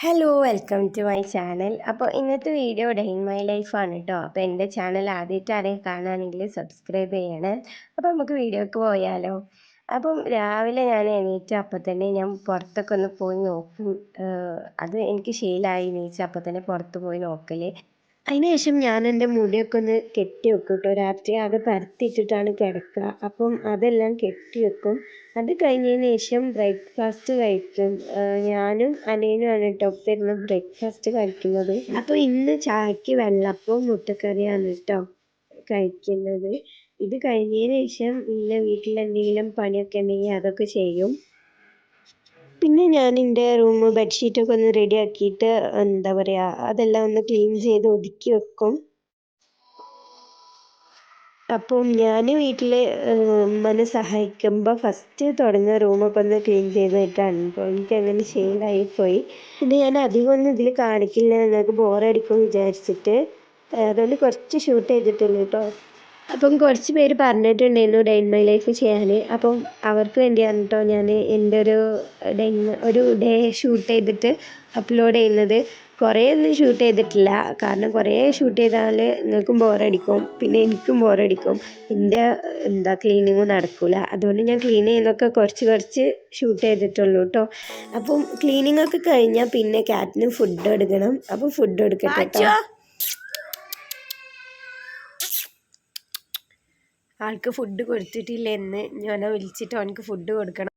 Hello welcome to my channel. അപ്പോൾ ഇന്നത്തെ video day in my ലൈഫാണ് കേട്ടോ. അപ്പോൾ എൻ്റെ ചാനൽ ആദ്യമായിട്ട് ആരെയും കാണുകയാണെങ്കിൽ സബ്സ്ക്രൈബ് ചെയ്യണേ. അപ്പോൾ നമുക്ക് വീഡിയോക്ക് പോയാലോ. അപ്പം രാവിലെ ഞാൻ എണീറ്റ അപ്പം തന്നെ ഞാൻ പുറത്തൊക്കെ ഒന്ന് പോയി നോക്കും. അത് എനിക്ക് ശീലമായി എണീച്ച അപ്പം തന്നെ പുറത്ത് പോയി നോക്കൽ. അതിനുശേഷം ഞാൻ എൻ്റെ മുടിയൊക്കെ ഒന്ന് കെട്ടി വെക്കും കേട്ടോ. രാത്രി ആകെ പരത്തിയിട്ടിട്ടാണ് കിടക്കുക. അപ്പം അതെല്ലാം കെട്ടി വെക്കും. അത് കഴിഞ്ഞതിന് ശേഷം ബ്രേക്ക്ഫാസ്റ്റ് കഴിക്കും. ഞാനും അനിയനുമാണ് കേട്ടോ ഒപ്പം ഇരുന്ന് ബ്രേക്ക്ഫാസ്റ്റ് കഴിക്കുന്നത്. അപ്പോൾ ഇന്ന് ചായക്ക് വെള്ളപ്പവും മുട്ടക്കറിയാണ് കേട്ടോ കഴിക്കുന്നത്. ഇത് കഴിഞ്ഞതിന് ശേഷം പിന്നെ വീട്ടിൽ എന്തെങ്കിലും പണിയൊക്കെ ഉണ്ടെങ്കിൽ അതൊക്കെ ചെയ്യും. പിന്നെ ഞാൻ എൻ്റെ റൂം ബെഡ്ഷീറ്റൊക്കെ ഒന്ന് റെഡിയാക്കിയിട്ട് എന്താ പറയുക അതെല്ലാം ഒന്ന് ക്ലീൻ ചെയ്ത് ഒതുക്കി വെക്കും. അപ്പം ഞാൻ വീട്ടിൽ ഉമ്മനെ സഹായിക്കുമ്പോൾ ഫസ്റ്റ് തുടങ്ങുന്ന റൂമൊക്കെ ഒന്ന് ക്ലീൻ ചെയ്തിട്ടാണ്. അപ്പോൾ എനിക്കങ്ങനെ ശീലമായിപ്പോയി. പിന്നെ ഞാൻ അധികം ഒന്നും ഇതിൽ കാണിക്കില്ല, നിങ്ങൾക്ക് ബോറടിക്കുമെന്ന് വിചാരിച്ചിട്ട്. അതുകൊണ്ട് കുറച്ച് ഷൂട്ട് ചെയ്തിട്ടുള്ളൂ കേട്ടോ. അപ്പം കുറച്ച് പേര് പറഞ്ഞിട്ടുണ്ടായിരുന്നു ഡേ ഇൻ മൈ ലൈഫ് ചെയ്യാൻ. അപ്പം അവർക്ക് വേണ്ടിയാണ് കേട്ടോ ഞാൻ എൻ്റെ ഒരു ഡേ ഷൂട്ട് ചെയ്തിട്ട് അപ്ലോഡ് ചെയ്യുന്നത്. കുറേ ഒന്നും ഷൂട്ട് ചെയ്തിട്ടില്ല, കാരണം കുറേ ഷൂട്ട് ചെയ്താൽ നിങ്ങൾക്കും ബോറടിക്കും, പിന്നെ എനിക്കും ബോറടിക്കും. എൻ്റെ ക്ലീനിങ്ങും നടക്കില്ല. അതുകൊണ്ട് ഞാൻ ക്ലീൻ ചെയ്യുന്നതൊക്കെ കുറച്ച് ഷൂട്ട് ചെയ്തിട്ടുള്ളൂ കേട്ടോ. അപ്പം ക്ലീനിങ്ങൊക്കെ കഴിഞ്ഞാൽ പിന്നെ ക്യാറ്റിന് ഫുഡ് കൊടുക്കണം. അപ്പം ഫുഡ് കൊടുക്കട്ടെ കേട്ടോ. ആൾക്ക് ഫുഡ് കൊടുത്തിട്ടില്ല എന്ന് ഞാൻ വിളിച്ചിട്ട് അവനക്ക് ഫുഡ് കൊടുക്കണം.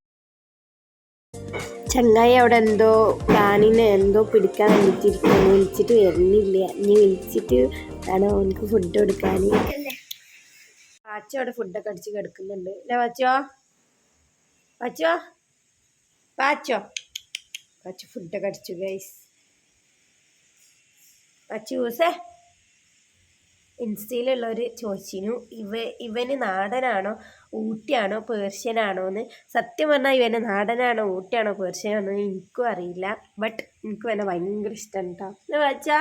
ചങ്ങായി അവിടെ എന്തോ പ്ലാനിനെ എന്തോ പിടിക്കാൻ വേണ്ടിയിട്ടിരിക്കുന്നു. വിളിച്ചിട്ട് വരുന്നില്ല. ഇനി വിളിച്ചിട്ട് വേണം അവനക്ക് ഫുഡ് കൊടുക്കാൻ. പാച്ച അവിടെ ഫുഡൊക്കെ അടിച്ച് കിടക്കുന്നുണ്ട് അല്ലേ പാച്ചോ? പാച്ചോ പാച്ചോ പാച്ച ഫുഡൊക്കെ അടിച്ചു ഗൈസ്. പാച്ചൂസേ ഇൻസ്റ്റയിലുള്ളവർ ചോദിച്ചിരുന്നു ഇവന് നാടനാണോ ഊട്ടിയാണോ പേർഷ്യനാണോ എന്ന്. സത്യം പറഞ്ഞാൽ ഇവന് നാടനാണോ ഊട്ടിയാണോ പേർഷ്യനാണോ എന്ന് എനിക്കും അറിയില്ല. ബട്ട് എനിക്ക് ഇവനെ ഭയങ്കര ഇഷ്ടമാണ് കേട്ടോ. എന്താ വെച്ചാ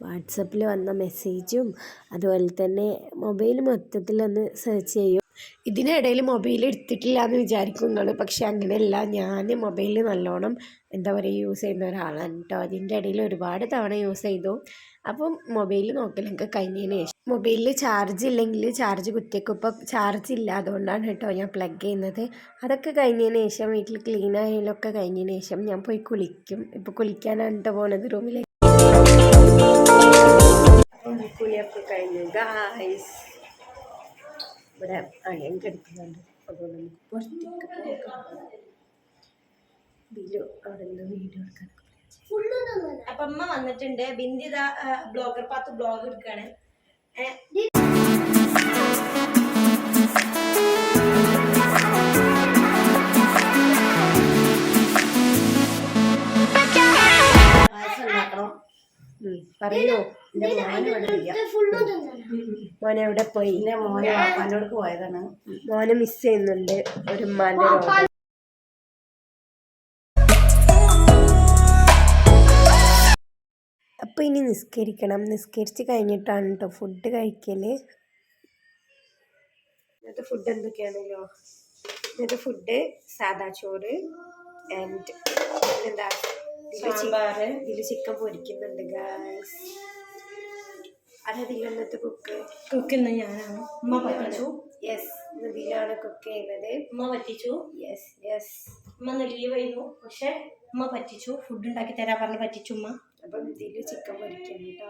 വാട്സപ്പിൽ വന്ന മെസ്സേജും അതുപോലെ തന്നെ മൊബൈൽ മൊത്തത്തിലൊന്ന് സെർച്ച് ചെയ്യും. ഇതിനിടയിൽ മൊബൈൽ എടുത്തിട്ടില്ല എന്ന് വിചാരിക്കുന്നതാണ്, പക്ഷെ അങ്ങനെയല്ല. ഞാൻ മൊബൈൽ നല്ലോണം യൂസ് ചെയ്യുന്ന ഒരാളാണ് കേട്ടോ. അതിൻ്റെ ഇടയിൽ ഒരുപാട് തവണ യൂസ് ചെയ്തു. അപ്പം മൊബൈൽ നോക്കലൊക്കെ കഴിഞ്ഞതിന് ശേഷം മൊബൈലിൽ ചാർജ് ഇല്ലെങ്കിൽ ചാർജ് കുത്തിയേക്കും. ഇപ്പോൾ ചാർജ് ഇല്ല, അതുകൊണ്ടാണ് കേട്ടോ ഞാൻ പ്ലഗ് ചെയ്യുന്നത്. അതൊക്കെ കഴിഞ്ഞതിന് ശേഷം വീട്ടിൽ ക്ലീൻ ആയാലൊക്കെ കഴിഞ്ഞതിന് ശേഷം ഞാൻ പോയി കുളിക്കും. ഇപ്പോൾ കുളിക്കാനാണ് കേട്ടോ പോകുന്നത് റൂമിലേക്ക്. കുളിയൊക്കെ കഴിഞ്ഞു ഗായ്സ്. ഇവിടെ അയൺ കിടക്കുന്നുണ്ട്, അതുകൊണ്ട് നമുക്ക് പുറത്തേക്ക് പോകാം. ബിലു അവിടെ നിന്ന് വീഡിയോ എടുക്കാൻ. അപ്പൊ അമ്മ വന്നിട്ടുണ്ട്. ബിന്ദിത ബ്ലോഗർ 10 ബ്ലോഗ് എടുക്കാണ്. പറയൂ. മോനെ എവിടെ പോയി? മോനെ വാപ്പാനോട് പോയതാണ്. മോനെ മിസ് ചെയ്യുന്നുണ്ട് ഒരു ഉമ്മാന്റെ രോഗം. അപ്പോൾ ഇനി നിസ്കരിക്കണം. നിസ്കരിച്ച് കഴിഞ്ഞിട്ടാണ് കേട്ടോ ഫുഡ് കഴിക്കൽ. ഇന്നത്തെ ഫുഡ് എന്തൊക്കെയാണല്ലോ. ഇന്നത്തെ ഫുഡ് സാദാ ചോറ് ആൻഡ് എന്താ ഇതിൽ ചിക്കൻ പൊരിക്കുന്നുണ്ട് ഗായ്സ്. അതതില്ല ഇന്നത്തെ കുക്ക് ഇന്ന് ഞാനാണ്. ഉമ്മ പറ്റിച്ചു. യെസ്, ഇന്ന് ഇതിലാണ് കുക്ക് ചെയ്യുന്നത്. ഉമ്മ പറ്റിച്ചു. Yes yes. ഉമ്മ ഒന്ന് ലീവ് ചെയ്യുന്നു, പക്ഷെ ഉമ്മ പറ്റിച്ചു. ഫുഡ് ഉണ്ടാക്കി തരാൻ പറഞ്ഞ് പറ്റിച്ചു ഉമ്മ. അപ്പം ഇതിൽ ചിക്കൻ പൊരിക്കുന്നു കേട്ടോ.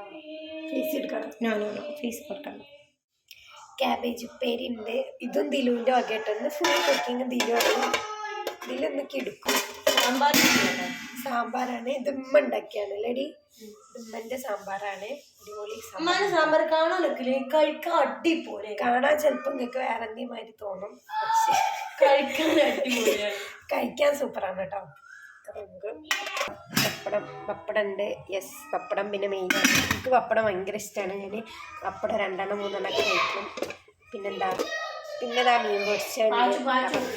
ഫേസ് എടുക്കണം. ഞാനോ ഫേസ് കൊടുക്കണം. ക്യാബേജ് ഉപ്പേരി ഉണ്ട്. ഇതും ദിലുവിൻ്റെ വകയായിട്ടൊന്ന് ഫുൾ കുക്കിങ് ദിലുവാണ്. ഇതിലൊന്ന് കിടക്കും. സാമ്പാറാണ്. ഇത് ഉമ്മ ഉണ്ടാക്കിയാണ് അല്ലേടി. ഉമ്മന്റെ സാമ്പാറാണ്. അടിപൊളി സാമ്പാർ. കാണാൻ കഴിക്കാൻ അടിപൊളി. കാണാൻ ചിലപ്പോൾ നിങ്ങൾക്ക് വേറെ എന്തെങ്കിലും തോന്നും, പക്ഷെ കഴിക്കാൻ സൂപ്പറാണ് കേട്ടോ. പപ്പടം ഉണ്ട്. യെസ്, പപ്പടം പിന്നെ മെയിനാണ്. എനിക്ക് പപ്പടം ഭയങ്കര ഇഷ്ടമാണ്. ഞാൻ പപ്പടം 2-3 ഒക്കെ കഴിക്കും. പിന്നെന്താ മീൻ പൊരിച്ചുണ്ട്.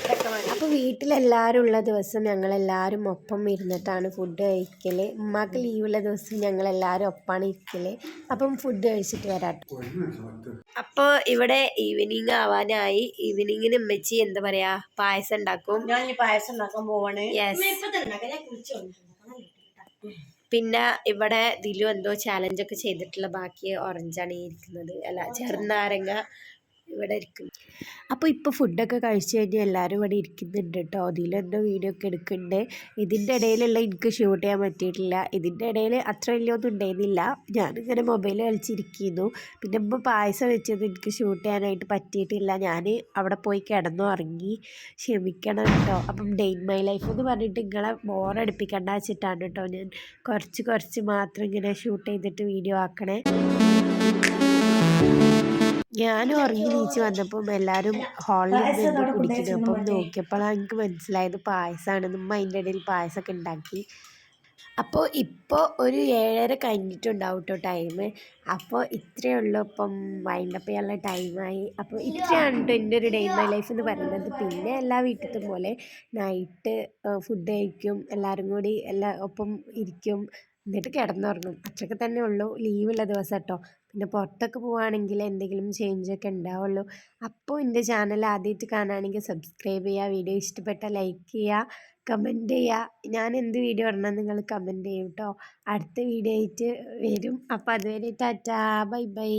ഇതൊക്കെ അപ്പോൾ വീട്ടിലെല്ലാവരും ഉള്ള ദിവസം ഞങ്ങളെല്ലാവരും ഒപ്പം ഇരുന്നിട്ടാണ് ഫുഡ് കഴിക്കൽ. ഉമ്മാക്ക് ലീവുള്ള ദിവസം ഞങ്ങളെല്ലാവരും ഒപ്പമാണ് ഇരിക്കൽ. അപ്പം ഫുഡ് കഴിച്ചിട്ട് വരാട്ടോ. അപ്പോൾ ഇവിടെ ഈവനിങ് ആവാനായി. ഈവനിങ്ങിന് ഉമ്മച്ചി എന്താ പറയാ പായസം ഉണ്ടാക്കും. ഞാൻ പായസം ഉണ്ടാക്കാൻ പോവാണ്. പിന്നെ ഇവിടെ ദിലു എന്തോ ചാലഞ്ചൊക്കെ ചെയ്തിട്ടുള്ള ബാക്കി ഓറഞ്ചാണ് ഈ ഇരിക്കുന്നത്, അല്ല ചെറുനാരങ്ങ ഇവിടെ ഇരിക്കുന്നു. അപ്പോൾ ഇപ്പോൾ ഫുഡൊക്കെ കഴിച്ച് കഴിഞ്ഞ് എല്ലാവരും ഇവിടെ ഇരിക്കുന്നുണ്ട് കേട്ടോ. അതിലെന്തോ വീഡിയോ ഒക്കെ എടുക്കുന്നുണ്ട്. ഇതിൻ്റെ ഇടയിലുള്ള എനിക്ക് ഷൂട്ട് ചെയ്യാൻ പറ്റിയിട്ടില്ല. ഇതിൻ്റെ ഇടയിൽ അത്ര വലിയൊന്നും ഉണ്ടായിരുന്നില്ല. ഞാനിങ്ങനെ മൊബൈൽ കളിച്ചിരിക്കുന്നു. പിന്നെ ഇപ്പോൾ പായസം വെച്ചത് എനിക്ക് ഷൂട്ട് ചെയ്യാനായിട്ട് പറ്റിയിട്ടില്ല. ഞാൻ അവിടെ പോയി കിടന്നു ഉറങ്ങി. ക്ഷമിക്കണം കേട്ടോ. അപ്പം ഡേ ഇൻ മൈ ലൈഫ് എന്ന് പറഞ്ഞിട്ട് നിങ്ങളെ ബോറടിപ്പിക്കണ്ട വെച്ചിട്ടാണ് കേട്ടോ ഞാൻ കുറച്ച് മാത്രം ഇങ്ങനെ ഷൂട്ട് ചെയ്തിട്ട് വീഡിയോ ആക്കണേ. ഞാനും ഉറങ്ങി നീച്ച് വന്നപ്പം എല്ലാവരും ഹാളിൽ നിന്ന് കുടിക്കുന്നു. അപ്പം നോക്കിയപ്പോഴാണ് എനിക്ക് മനസ്സിലായത് പായസമാണെന്നും അതിൻ്റെ ഇടയിൽ പായസമൊക്കെ ഉണ്ടാക്കി. അപ്പോൾ ഇപ്പോൾ ഒരു 7:30 കഴിഞ്ഞിട്ടുണ്ടാവും കേട്ടോ ടൈം. അപ്പോൾ ഇത്രയേ ഉള്ളൂ. ഇപ്പം വൈൻഡപ്പ് ചെയ്യാനുള്ള ടൈമായി. അപ്പോൾ ഇത്രയാണ് കേട്ടോ എൻ്റെ ഒരു ഡേ ഇൻ മൈ ലൈഫ് എന്ന് പറയുന്നത്. പിന്നെ എല്ലാ വീട്ടിലത്തും പോലെ നൈറ്റ് ഫുഡ് കഴിക്കും, എല്ലാവരും കൂടി ഒപ്പം ഇരിക്കും, എന്നിട്ട് കിടന്നുറങ്ങും. അത്രയൊക്കെ തന്നെ ഉള്ളൂ. ലീവുള്ള ദിവസം കേട്ടോ. പിന്നെ പുറത്തൊക്കെ പോവുകയാണെങ്കിൽ എന്തെങ്കിലും ചേഞ്ചൊക്കെ ഉണ്ടാവുള്ളൂ. അപ്പോൾ എൻ്റെ ചാനൽ ആദ്യമായിട്ട് കാണുകയാണെങ്കിൽ സബ്സ്ക്രൈബ് ചെയ്യുക, വീഡിയോ ഇഷ്ടപ്പെട്ടാൽ ലൈക്ക് ചെയ്യുക, കമൻറ്റ് ചെയ്യുക. ഞാൻ എന്ത് വീഡിയോ ഇടണം നിങ്ങൾ കമൻറ്റ് ചെയ്യും കേട്ടോ. അടുത്ത വീഡിയോ ആയിട്ട് വരും. അപ്പോൾ അതുവരെ ടാറ്റാ, ബൈ ബൈ.